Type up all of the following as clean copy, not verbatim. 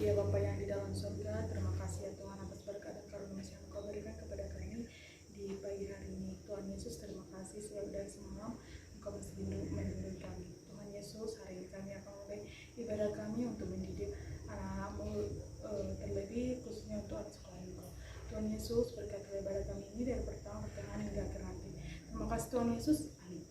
Ya Bapa yang di dalam surga, terima kasih ya Tuhan atas berkat dan karunia yang Engkau berikan kepada kami di pagi hari ini. Tuhan Yesus, terima kasih sebab dari semalam Engkau masih melindungi kami. Tuhan Yesus, hari ini kami akan mulai ibadah kami untuk mendidik anak-anak-Mu, terlebih khususnya untuk anak sekolah Engkau. Tuhan Yesus, berkati ibadah kami ini dari pertama pertengahan hingga akhir nanti. Terima kasih Tuhan Yesus. Amin.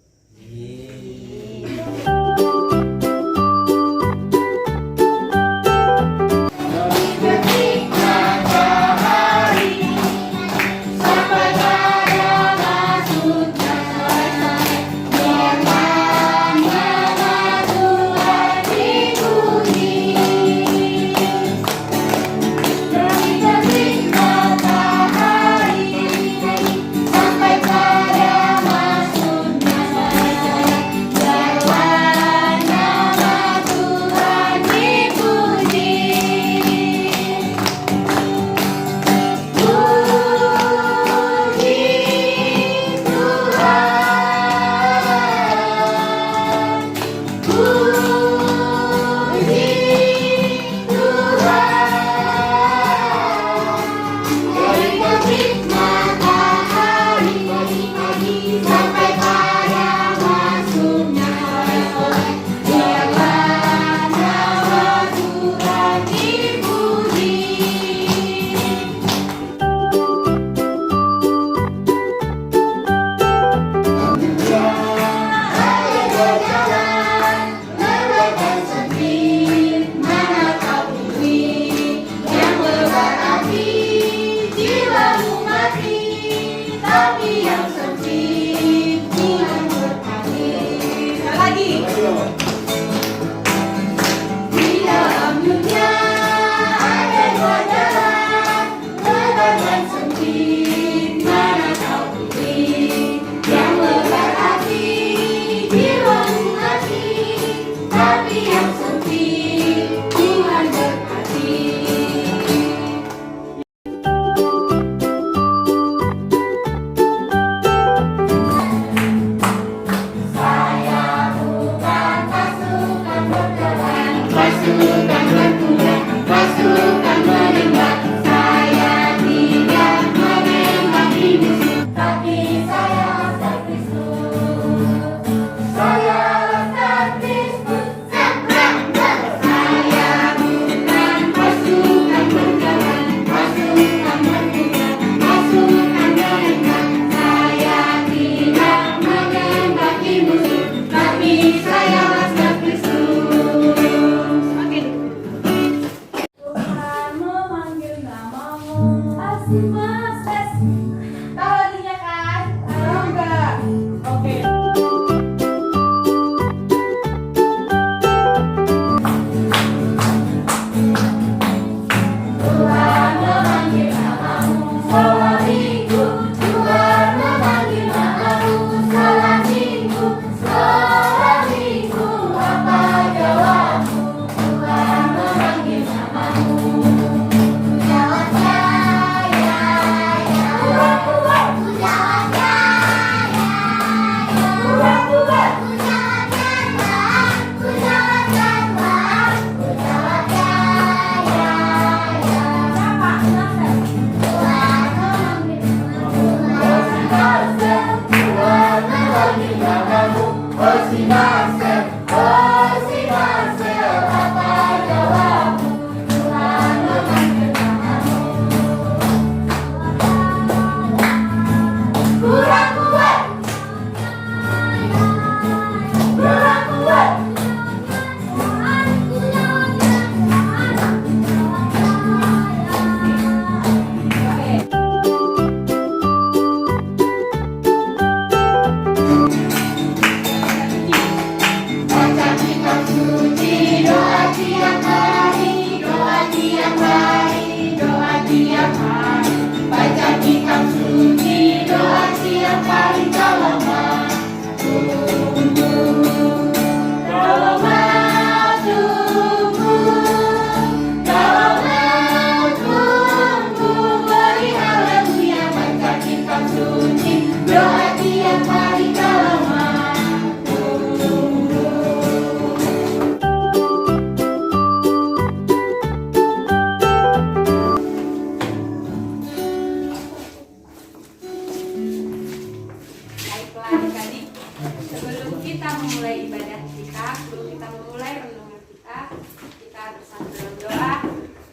bersatu dalam doa.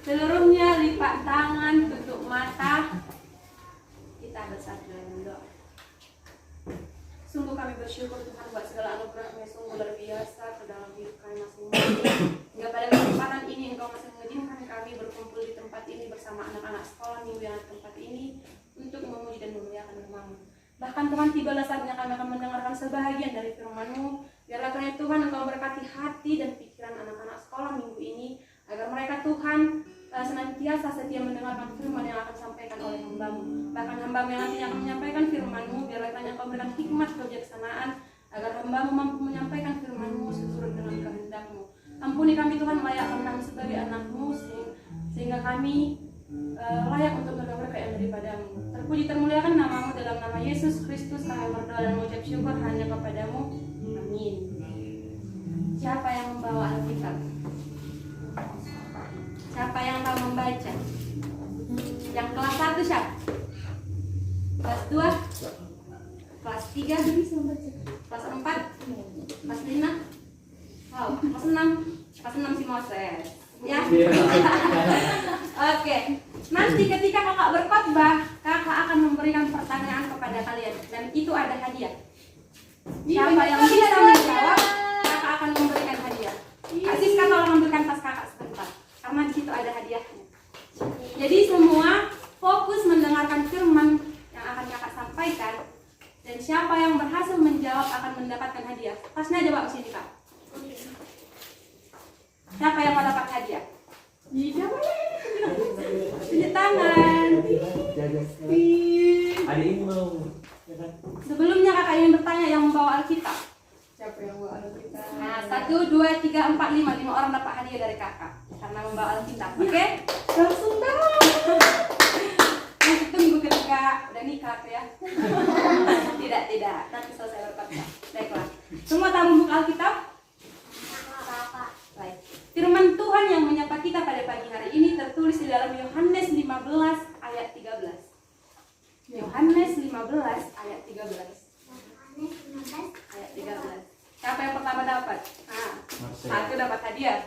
Seluruhnya lipat tangan, tutup mata. Kita bersatu dalam doa. Sungguh kami bersyukur Tuhan buat segala anugerah-Mu yang sungguh luar biasa ke dalam hidup kami masing-masing. Hingga pada kesempatan ini Engkau masih mengizinkan kami berkumpul di tempat ini bersama anak-anak sekolah minggu yang ada di tempat ini untuk memuji dan memuliakan nama-Mu. Bahkan Tuhan, tibalah saatnya kami akan mendengarkan sebahagian dari firman-Mu. Biarlah kiranya Tuhan Engkau berkati hati dan pikiran anak-anak sekolah minggu ini, agar mereka Tuhan senantiasa setia mendengarkan firman yang akan disampaikan oleh hamba-Mu. Bahkan hamba-Mu yang nantinya akan menyampaikan firman-Mu, biarlah kiranya Engkau berikan hikmat kebijaksanaan, agar hamba-Mu mampu menyampaikan firman-Mu sesuai dengan kehendak-Mu. Ampuni kami Tuhan, layakkan kami sebagai anak-Mu, sehingga kami layak untuk menerima berkat yang daripada-Mu. Terpuji termuliakan nama-Mu, dalam nama Yesus Kristus kami berdoa dan mengucap syukur hanya kepada-Mu. Amin. Siapa yang membawa Alkitab? Siapa yang tahu membaca? Yang kelas 1 siapa? Kelas 2? Kelas 3 bisa membaca? Kelas 4? Kelas 5? Wow, kelas 6? Kelas 6 si Moses. Ya? Oke. Nanti ketika kakak berkhotbah, kakak akan memberikan pertanyaan kepada kalian, dan itu ada hadiah. Siapa yang bisa menjawab, kakak akan memberikan hadiah. Kak Siska tolong ambilkan tas kakak sebentar, karena di situ ada hadiahnya. Jadi semua fokus mendengarkan firman yang akan kakak sampaikan, dan siapa yang berhasil menjawab akan mendapatkan hadiah. Tasnya aja bawa ke sini kak. Siapa yang mau dapat hadiah? Tunjuk tangan. Ada ini mau. Sebelumnya kakak ingin bertanya yang membawa Alkitab. Siapa yang bawa Alkitab? Nah, 1, 2, 3, 4, 5 orang dapat hadiah dari kakak karena membawa Alkitab. Oke? Langsung dong. Nanti tunggu ketika udah nikah ya. Tidak. Nanti selesai berkhotbah. Baiklah. Semua tahu membuka Alkitab? Baik. Firman Tuhan yang menyapa kita pada pagi hari ini tertulis di dalam Yohanes 15 ayat 13. Yohanes 15 ayat 13. Ayat 13. Siapa yang pertama dapat? Nah, satu dapat hadiah.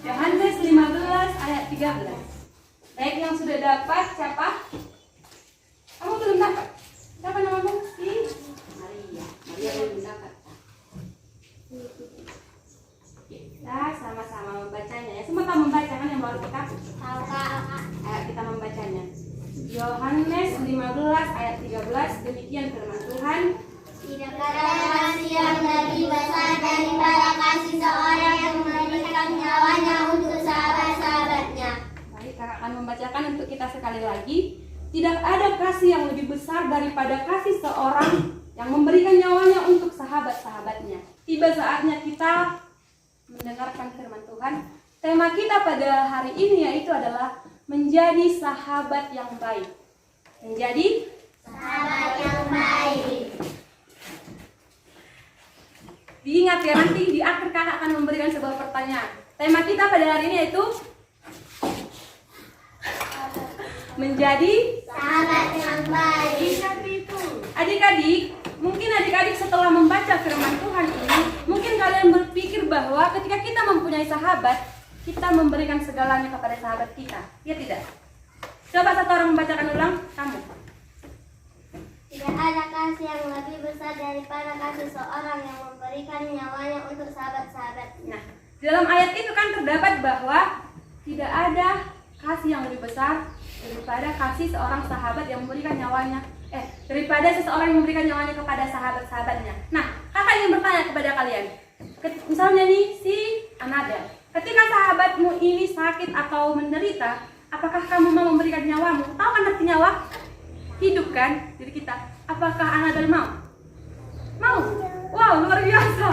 Yohanes 15 ayat 13. Baik, yang sudah dapat siapa? Kamu belum dapat? Siapa namamu? Maria. Maria belum dapat. Kita sama-sama membacanya ya. Semua tahu membaca kan yang baru kita? Tahu kak. Ayo kita membacanya. Yohanes 15 ayat 13. Demikian firman Tuhan. Tidak ada kasih yang lebih besar daripada kasih seorang yang memberikan nyawanya untuk sahabat-sahabatnya. Baik, kakak akan membacakan untuk kita sekali lagi. Tidak ada kasih yang lebih besar daripada kasih seorang yang memberikan nyawanya untuk sahabat-sahabatnya. Tiba saatnya kita mendengarkan firman Tuhan. Tema kita pada hari ini yaitu adalah menjadi sahabat yang baik. Menjadi Sahabat yang baik. Diingat ya, nanti di akhir kakak akan memberikan sebuah pertanyaan. Tema kita pada hari ini yaitu menjadi Sahabat yang baik. Adik-adik, mungkin adik-adik setelah membaca firman Tuhan ini, mungkin kalian berpikir bahwa ketika kita mempunyai sahabat, kita memberikan segalanya kepada sahabat kita. Ya tidak? Coba satu orang membacakan ulang, kamu. Tidak ada kasih yang lebih besar daripada kasih seorang yang memberikan nyawanya untuk sahabat-sahabatnya. Nah, di dalam ayat itu kan terdapat bahwa tidak ada kasih yang lebih besar daripada kasih seorang sahabat yang memberikan nyawanya. Daripada seseorang yang memberikan nyawanya kepada sahabat-sahabatnya. Nah, kakak ingin bertanya kepada kalian. Misalnya nih si Anada, ketika sahabatmu ini sakit atau menderita, apakah kamu mau memberikan nyawamu? Tahu kan arti nyawa? Hidup kan diri kita. Apakah Anada mau? Mau? Wow, luar biasa.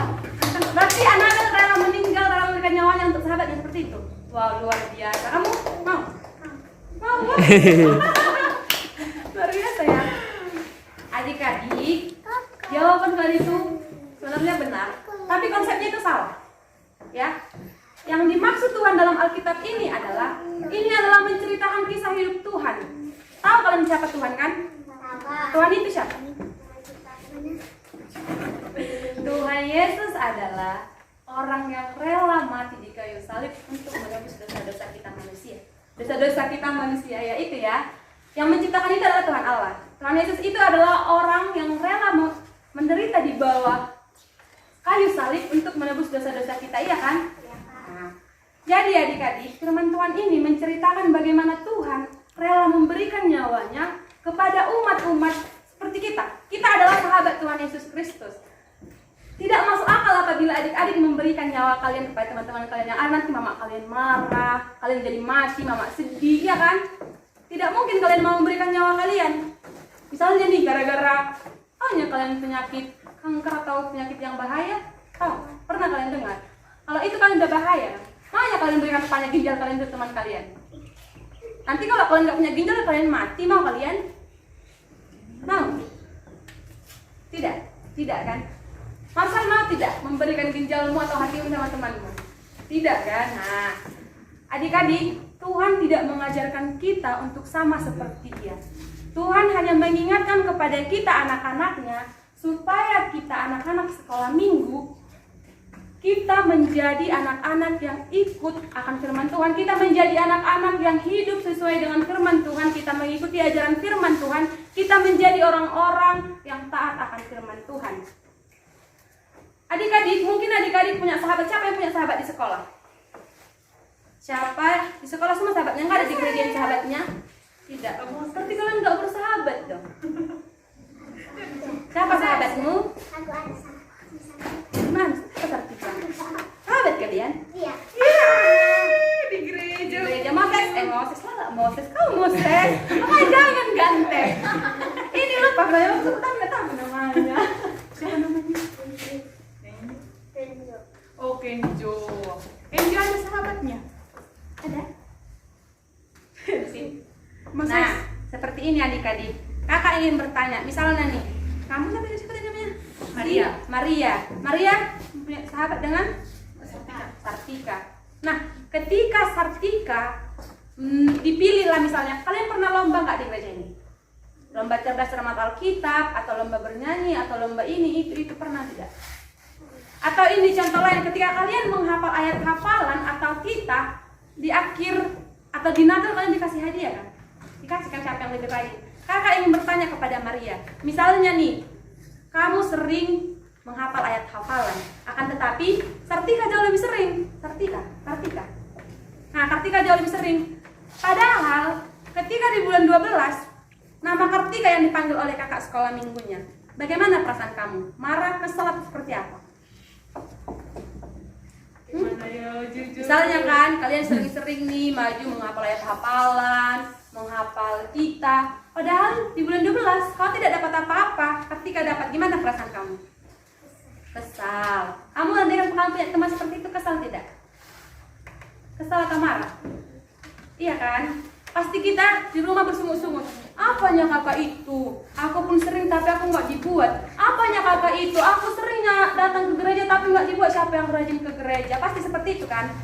Berarti Anada rela meninggal, rela memberikan nyawanya untuk sahabatnya seperti itu. Wow, luar biasa. Kamu mau? Mau? Luar biasa ya. Adik-adik, jawaban kalian itu sebenarnya benar, tapi konsepnya itu salah. Ya. Yang dimaksud Tuhan dalam Alkitab ini adalah menceritakan kisah hidup Tuhan. Tahu kalian siapa Tuhan kan? Tuhan itu siapa? Tuhan Yesus adalah orang yang rela mati di kayu salib untuk menebus dosa-dosa kita manusia. Dosa-dosa kita manusia, ya itu ya. Yang menciptakan itu adalah Tuhan Allah. Tuhan Yesus itu adalah orang yang rela menderita di bawah kayu salib untuk menebus dosa-dosa kita, iya kan? Nah, jadi adik-adik, firman Tuhan ini menceritakan bagaimana Tuhan rela memberikan nyawanya kepada umat-umat seperti kita. Kita adalah sahabat Tuhan Yesus Kristus. Tidak masuk akal apabila adik-adik memberikan nyawa kalian kepada teman-teman kalian yang nanti mama kalian marah, kalian jadi mati, mama sedih, ya kan? Tidak mungkin kalian mau memberikan nyawa kalian. Misalnya nih, gara-gara hanya kalian penyakit kanker atau penyakit yang bahaya, pernah kalian dengar? Kalau itu kan udah bahaya, makanya kalian berikan banyak ginjal kalian ke teman kalian. Nanti kalau kalian nggak punya ginjal, kalian mati, mau kalian? Mau? Tidak, tidak kan? Masa mau tidak memberikan ginjalmu atau hatimu sama temanmu? Tidak kan? Nah, adik-adik, Tuhan tidak mengajarkan kita untuk sama seperti Dia. Tuhan hanya mengingatkan kepada kita anak-anaknya supaya kita anak-anak sekolah minggu kita menjadi anak-anak yang ikut akan firman Tuhan. Kita menjadi anak-anak yang hidup sesuai dengan firman Tuhan. Kita mengikuti ajaran firman Tuhan. Kita menjadi orang-orang yang taat akan firman Tuhan. Adik-adik, mungkin adik-adik punya sahabat. Siapa yang punya sahabat di sekolah? Siapa? Di sekolah semua sahabatnya? Nggak ada di gereja sahabatnya? Tidak. Berarti kalian nggak bersahabat dong. Siapa sahabatmu? Aku ada sahabat. Mana? Sartika. Sahabat kalian? Iya. Iya. Di gereja. Di gereja Moses lah. Moses. Kau Moses. Jangan ganteng. Ini lupa kalau sebutan nggak tahu namanya. Siapa namanya? Oh, Kenjo. Kenjo ada sahabatnya? Ada? Nah, seperti ini adik-adik. Kakak ingin bertanya, misalnya nih, kamu siapa namanya? Maria punya sahabat dengan Sartika. Nah, ketika Sartika dipilih lah misalnya, kalian pernah lomba nggak di gereja ini? Lomba cerdas cermat Alkitab, atau lomba bernyanyi, atau lomba ini, itu pernah tidak? Atau ini contoh lain, ketika kalian menghafal ayat hafalan atau kita di akhir atau di Natal kalian dikasih hadiah kan? Dikasihkan siapa yang lebih rajin. Kakak ingin bertanya kepada Maria, misalnya nih, kamu sering menghafal ayat hafalan, akan tetapi Sartika jauh lebih sering. Kartika. Nah, Kartika jauh lebih sering. Padahal ketika di bulan 12, nama Kartika yang dipanggil oleh kakak sekolah minggunya, bagaimana perasaan kamu? Marah, kesel, atau seperti apa? Misalnya kan, kalian sering-sering nih maju menghafal ayat hafalan, menghafal kita. Padahal di bulan 12 kau tidak dapat apa-apa. Ketika dapat, gimana perasaan kamu? Kesal. Kamu nanti kamu punya teman seperti itu, kesal tidak? Kesal atau marah? Iya kan? Pasti kita di rumah bersungut-sungut. Apanya kakak itu? Aku pun sering tapi aku nggak dibuat. Apanya kakak itu? Aku sering datang ke gereja tapi nggak dibuat. Siapa yang rajin ke gereja? Pasti seperti itu kan?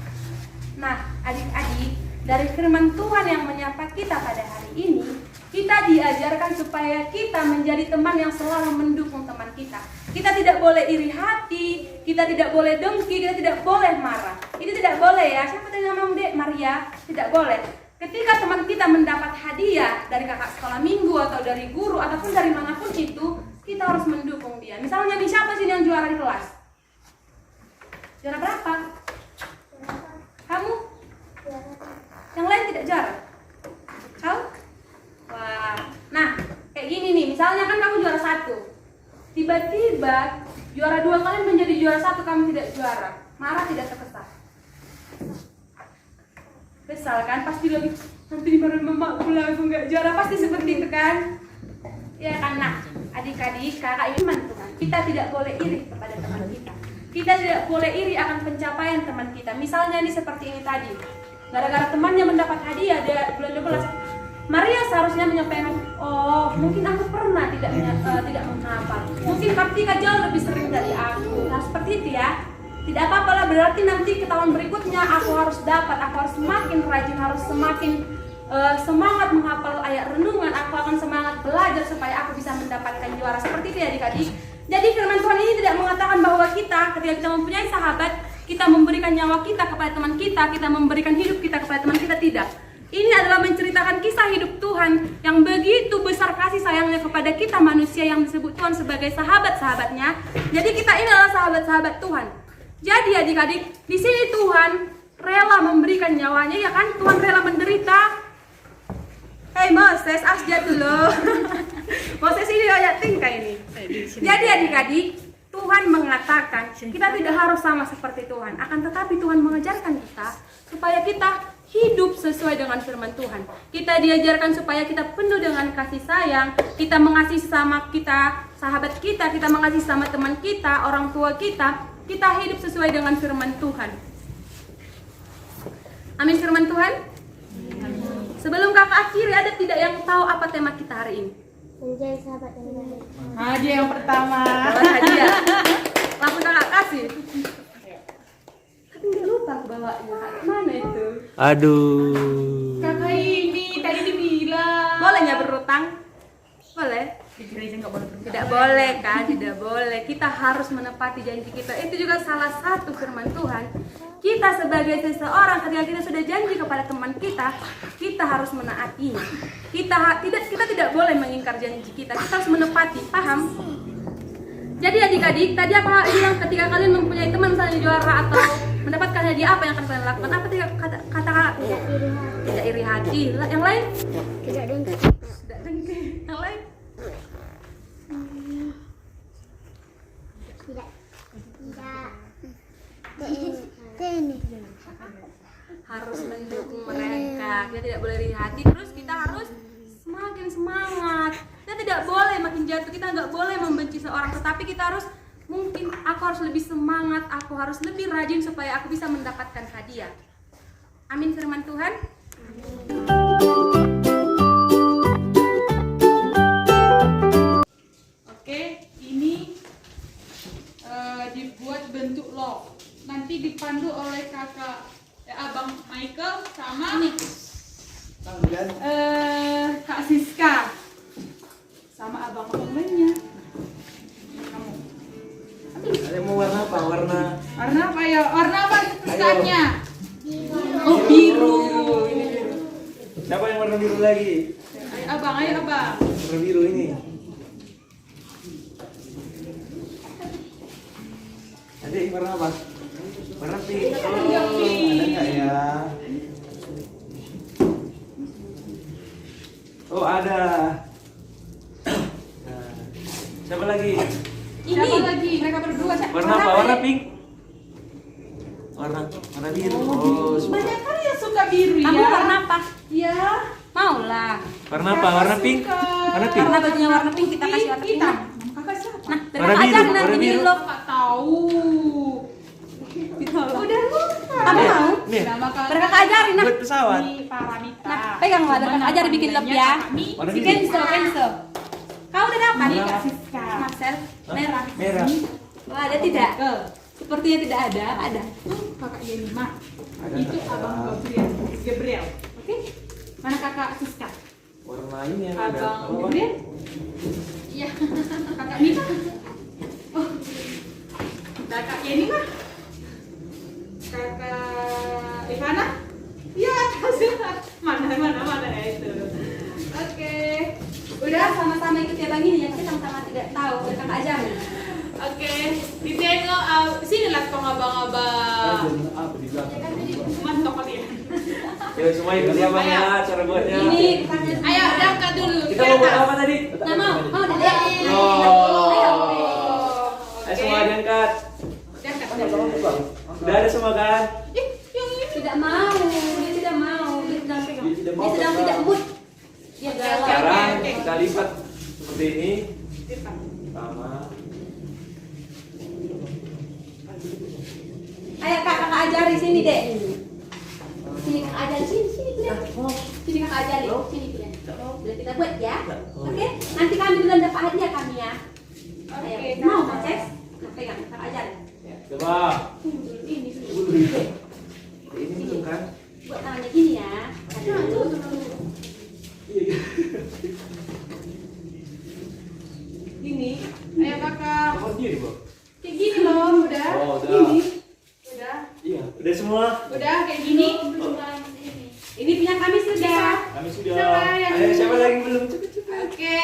Nah, adik-adik, dari firman Tuhan yang menyapa kita pada hari ini, kita diajarkan supaya kita menjadi teman yang selalu mendukung teman kita. Kita tidak boleh iri hati, kita tidak boleh dengki, kita tidak boleh marah. Itu tidak boleh ya. Siapa tadi namamu Dek? Maria? Tidak boleh. Ketika teman kita mendapat hadiah dari kakak sekolah minggu atau dari guru ataupun dari manapun itu, kita harus mendukung dia. Misalnya nih, siapa sih yang juara di kelas? Juara berapa? Kamu? Yang lain tidak juara? Kau? Wah, nah kayak gini nih, misalnya kan kamu juara 1, tiba-tiba juara 2 kalian menjadi juara 1, kamu tidak juara, marah tidak terkesan? Kesal kan? Pasti lagi, nanti dimarahin mamaku lah aku nggak juara, pasti seperti itu kan? Ya kan? Nah, adik-adik, kakak iman Tuhan, kita tidak boleh iri kepada teman kita. Kita tidak boleh iri akan pencapaian teman kita. Misalnya nih seperti ini tadi, gara-gara temannya mendapat hadiah di bulan 12, Maria seharusnya menyampaikan, oh mungkin aku pernah tidak menghafal, mungkin Kartika jauh lebih sering dari aku. Nah seperti itu ya. Tidak apa-apa lah, berarti nanti ke tahun berikutnya aku harus dapat, aku harus semakin rajin, harus semakin semangat menghafal ayat renungan, aku akan semangat belajar supaya aku bisa mendapatkan juara. Seperti itu ya adik-adik. Jadi firman Tuhan ini tidak mengatakan bahwa kita ketika kita mempunyai sahabat, kita memberikan nyawa kita kepada teman kita memberikan hidup kita kepada teman kita, tidak. Ini adalah menceritakan kisah hidup Tuhan yang begitu besar kasih sayangnya kepada kita manusia yang disebut Tuhan sebagai sahabat-sahabatnya. Jadi kita ini adalah sahabat-sahabat Tuhan. Jadi adik-adik, di sini Tuhan rela memberikan nyawanya, ya kan? Tuhan rela menderita. Hei Moses, asjad dulu. Moses ini banyak tingkah ini. Jadi adik-adik, Tuhan mengatakan kita tidak harus sama seperti Tuhan, akan tetapi Tuhan mengajarkan kita supaya kita hidup sesuai dengan firman Tuhan. Kita diajarkan supaya kita penuh dengan kasih sayang, kita mengasihi sesama kita, sahabat kita mengasihi sama teman kita, orang tua kita hidup sesuai dengan firman Tuhan. Amin firman Tuhan. Sebelum kakak akhiri, ada tidak yang tahu apa tema kita hari ini? Menjadi sahabat yang baik. Hadiah yang pertama. Hadiah. Langsung kakak kasih. Tapi nggak lupa aku bawanya. Mana itu? Aduh. Kakak ini tadi dibilang. Boleh nggak berutang? Boleh. Di gereja nggak boleh berutang. Tidak boleh kan? Tidak boleh. Kita harus menepati janji kita. Itu juga salah satu firman Tuhan. Kita sebagai seseorang ketika kita sudah janji kepada teman kita harus menaatinya. Kita tidak boleh mengingkar janji kita. Kita harus menepati. Paham? Jadi adik-adik, tadi apa bilang ketika kalian mempunyai teman misalnya juara atau mendapatkan hadiah, apa yang akan kalian lakukan? Apa kata kakak? Tidak iri hati. Yang lain? Tidak dengki. Tidak dengki. Yang lain? Tidak. Tenis. Harus mendukung mereka. Kita tidak boleh iri hati. Terus kita harus semakin semangat. Kita tidak boleh makin jatuh. Kita nggak boleh membenci seorang. Tetapi kita harus, mungkin aku harus lebih semangat. Aku harus lebih rajin supaya aku bisa mendapatkan hadiah. Amin firman Tuhan. Oke, ini dibuat bentuk love. Nanti dipandu oleh abang Michael sama Kak Siska sama abang temennya. Kamu. Ada mau warna apa? Warna Warna apa ya? Warna apa tulisannya? Biru. Oh, biru. Ini biru. Siapa yang warna biru lagi? Ayo abang. Warna biru ini. Adik warna apa? Warna pink. Oh, ada nggak ya? Oh ada. Nah, siapa lagi? Siapa lagi? Mereka berdua. Warna apa? Warna pink. Warna biru. Oh, Banyak kan yang suka biru ya. Kamu warna apa? Ya. Maulah. warna apa? Warna pink. Warna pink. Karena bajunya warna pink, kita kasih warna pink. Hitam. Kakak siapa? Nah, Warna aja biru, nanti warna gini biru. loh. Kakak tahu. Udah lupa. Kamu mau? Nih, Nama Mereka ajarin nah. buat pesawat. Ini Paramita. Nah, pegang lah, kakak ajar bikin love ya. Warna Si biru. Kenzo. Kau udah dapat nih, Merah. Kak Siska. Marcel, merah. Merah. Oh, ada tidak? Sepertinya tidak ada, ada. Kakak Yenima. Ada Itu nggak? abang Gabriel. Oke? Mana kakak Siska? Warna ini yang ada. Abang Apa? Gabriel? Iya. Kakak Mita? Oh. Kakak Yenima? Kakak Ivana? Iya, mana ya itu. Oke. Udah sama-sama ikut ya bang ini ya, kita sama-sama tidak tahu, udah kakak ajarin. Oke, ditengok sini lah tong abang-abang. Apa di belakang? Mantap kalian. Ya semua ikut ya bang ya cara buatnya. Ini Ayo angkat dulu. Kita mau buat apa tadi? Nah, mau deh. Ayo semua diangkat. Diangkat. Udah ada semua kan? Yang ini. Tidak mau, dia tidak mau, dia sedang pegang. Dia tidak mau Dia sedang pegang. tidak mood. Dia galau. Sekarang Oke. kita lipat seperti ini. Pertama. Ayo kakak ajari sini deh. Sini kakak ajari sini Kuda. Sini kakak ajari sini Kuda. Udah kita buat ya. Oke. Nanti kami duluan dapat hadiah kami ya. Ayo. Mau Moses? Nah, pegang kakak ajari. Coba. Ini Ini belum kan? buat tangannya gini ya. Aduh. Gini. Ayo kakak. Kamu sendiri, Bu? Kayak gini loh, udah. Oh, udah. Gini. Udah. Udah semua? Udah kayak gini. Ini punya kami sudah. Kami sudah. Siapa yang Ayo, siapa lagi belum? Cepet. Oke,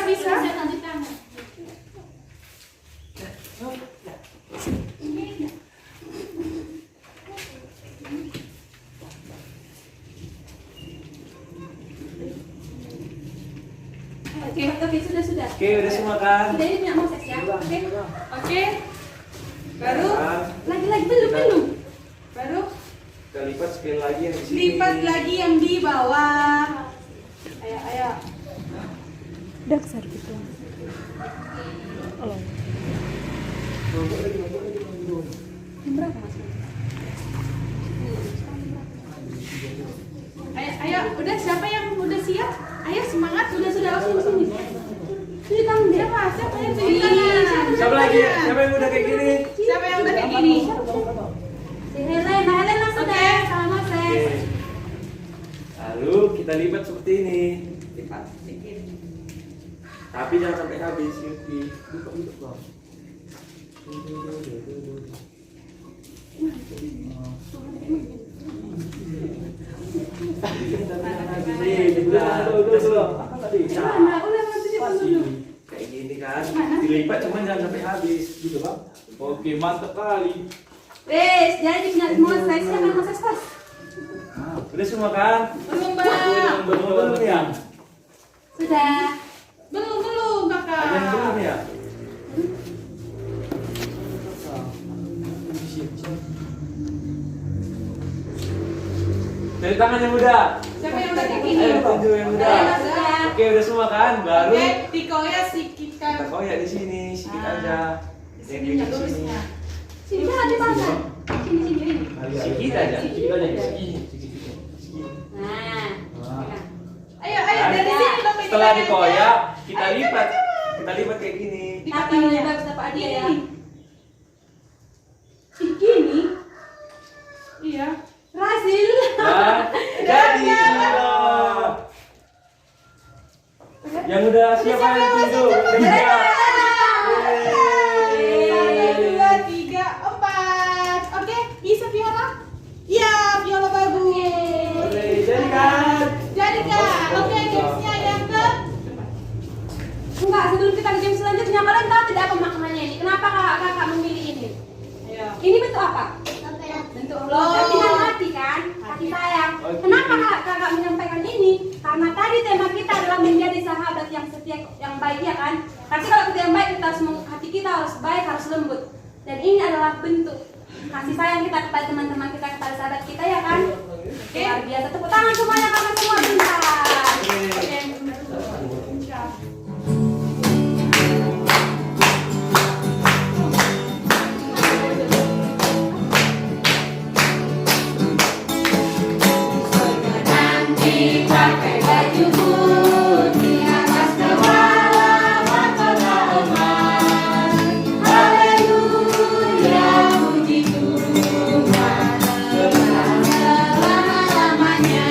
bisa. Oke, sudah. Oke, udah semua kan? Sudah, ini punya Moses ya. Oke. Baru Nah, lagi belum. Baru kita lipat sekali lagi yang di sini. lipat lagi yang di bawah. Ayo. Daksar gitu. Oh. Yang berapa Mas? Ayo, udah siapa yang udah siap? Ayo semangat, sudah sini. Sini kamu dia. Siapa yang tunjuk tangan? Siapa lagi? Siapa yang udah kayak gini? Siapa yang udah kayak gini? Si Helen sudah sama Moses. Oke. Lalu kita lipat seperti ini. Lipat. Tapi jangan sampai habis, Yuki. Duduk bang. Kayak gini kan, dilipat cuman jangan sampai habis, gitu bang. Oke, mantap kali. Wes, jadi punya Moses, siapa Moses pas? Udah semua kan? Belum Bang. Belum ya? Sudah. Belum Kakak. Ada yang belum ya? Dari tangan yang muda. Siapa yang udah kayak gini? Ayo tunjuk yang muda. Udah. Oke, udah semua kan? Baru Oke, dikoyak sikit kita kan. koyak di sini, sedikit aja. Di sini Yang ya di sini. lurusnya. Sini di mana? Sini. Sedikit aja. Sedikit aja. Nah. Nah. Ayo dari sini dong. Setelah dikoyak, kita lipat. Kita lipat kayak gini. Tapi ini bagus dapat hadiah ya. Gini. Iya. Berhasil. Dan jadi sudah. Yang udah siapa yang tunjuk? Tiga. Satu, dua, tiga, empat. Oke, bisa viola? Iya, viola bagus. Oke, jadi kan? Jadi Kak, oke gamesnya yang ke. Enggak, sebelum kita ke game selanjutnya, kalian tahu tidak apa maknanya ini? Kenapa kakak memilih ini? Ayo. Ini bentuk apa? Bentuk Allah dengan hati kan? Hati sayang. Oke. Kenapa kakak menyampaikan ini? Karena tadi tema kita adalah menjadi sahabat yang setia, yang baik ya kan? Tapi kalau kita yang baik, kita harus hati kita harus baik, harus lembut. Dan ini adalah bentuk kasih sayang kita kepada teman-teman kita, kepada sahabat kita ya kan? Luar biasa. Tepuk tangan semuanya karena semua pintar. Oke. Pakai baju putih atas kepala mahkota emas. Haleluya, puji Tuhan selama-lamanya.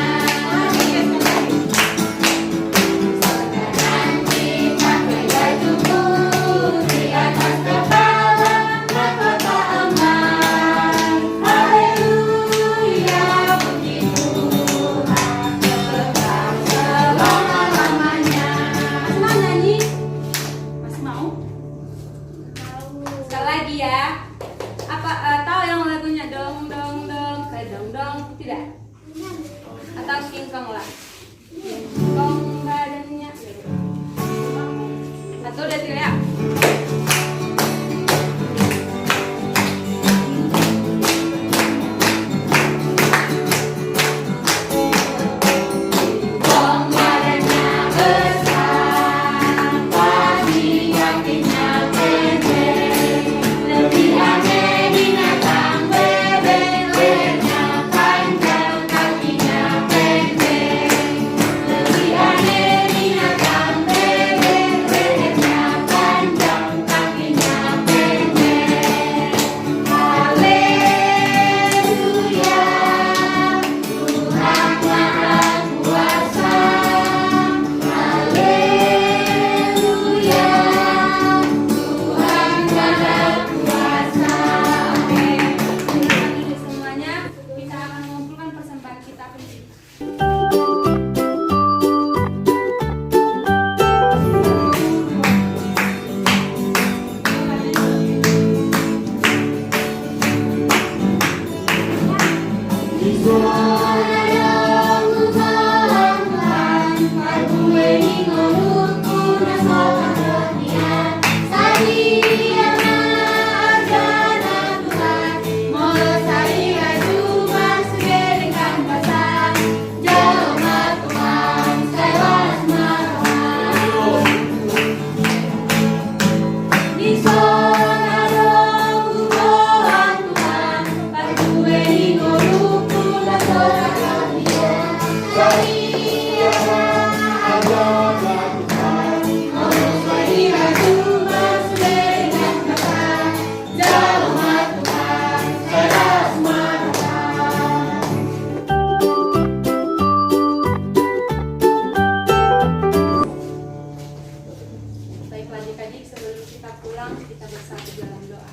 Baiklah adik-adik, sebelum kita pulang, kita bersatu dalam doa.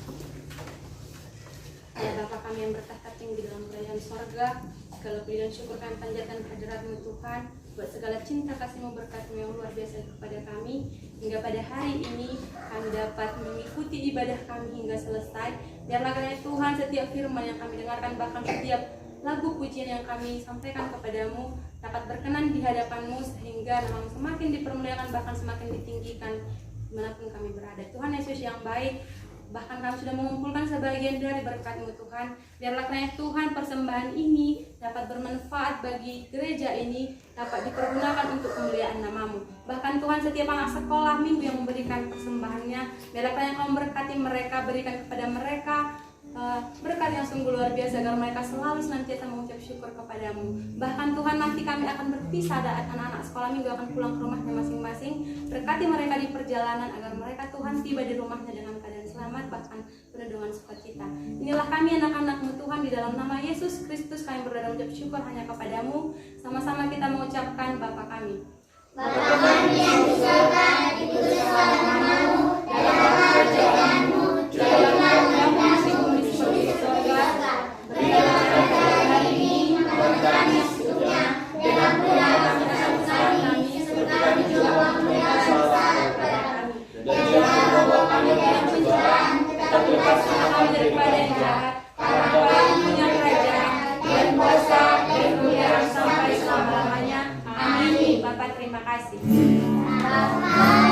Ya Bapa kami yang bertahta tinggi dalam kerajaan sorga, segala puji dan syukur kami panjatkan kehadirat-Mu Tuhan, buat segala cinta kasih-Mu berkat-Mu yang luar biasa kepada kami, hingga pada hari ini kami dapat mengikuti ibadah kami hingga selesai. Biarlah kiranya Tuhan setiap firman yang kami dengarkan, bahkan setiap lagu pujian yang kami sampaikan kepadamu dapat berkenan di hadapan-Mu, sehingga nama-Mu semakin dipermuliakan, bahkan semakin ditinggikan dimanapun kami berada. Tuhan Yesus yang baik, bahkan kami sudah mengumpulkan sebagian dari berkat-Mu Tuhan. Biarlah kiranya Tuhan persembahan ini dapat bermanfaat bagi gereja ini, dapat dipergunakan untuk kemuliaan nama-Mu. Bahkan Tuhan setiap anak sekolah minggu yang memberikan persembahannya, biarlah kiranya Kau memberkati mereka, berikan kepada mereka berkat yang sungguh luar biasa, agar mereka selalu senantiasa mengucap syukur kepadamu. Bahkan Tuhan, nanti kami akan berpisah dan anak-anak sekolah minggu akan pulang ke rumahnya masing-masing. Berkati mereka di perjalanan, agar mereka Tuhan tiba di rumahnya dengan keadaan selamat, bahkan penuh dengan sukacita. Inilah kami anak-anak-Mu Tuhan, di dalam nama Yesus Kristus kami berdoa mengucap syukur hanya kepadamu. Sama-sama kita mengucapkan Bapa kami. Bapa kami yang di surga, dikuduskanlah namamu, datanglah kerajaanmu, jadilah kehendakmu di surga. Berilah kami hari ini makanan kami secukupnya, dan ampunilah kesalahan kami, seperti kami juga mengampuni kesalahan kepada kami. Dan jangan membawa kami dalam pencobaan, tetapi lepaskanlah kami daripada yang jahat. Karena Kau punya kerajaan dan kuasa dan kemuliaan sampai selama-lamanya. Amin. Bapak terima kasih. Bapa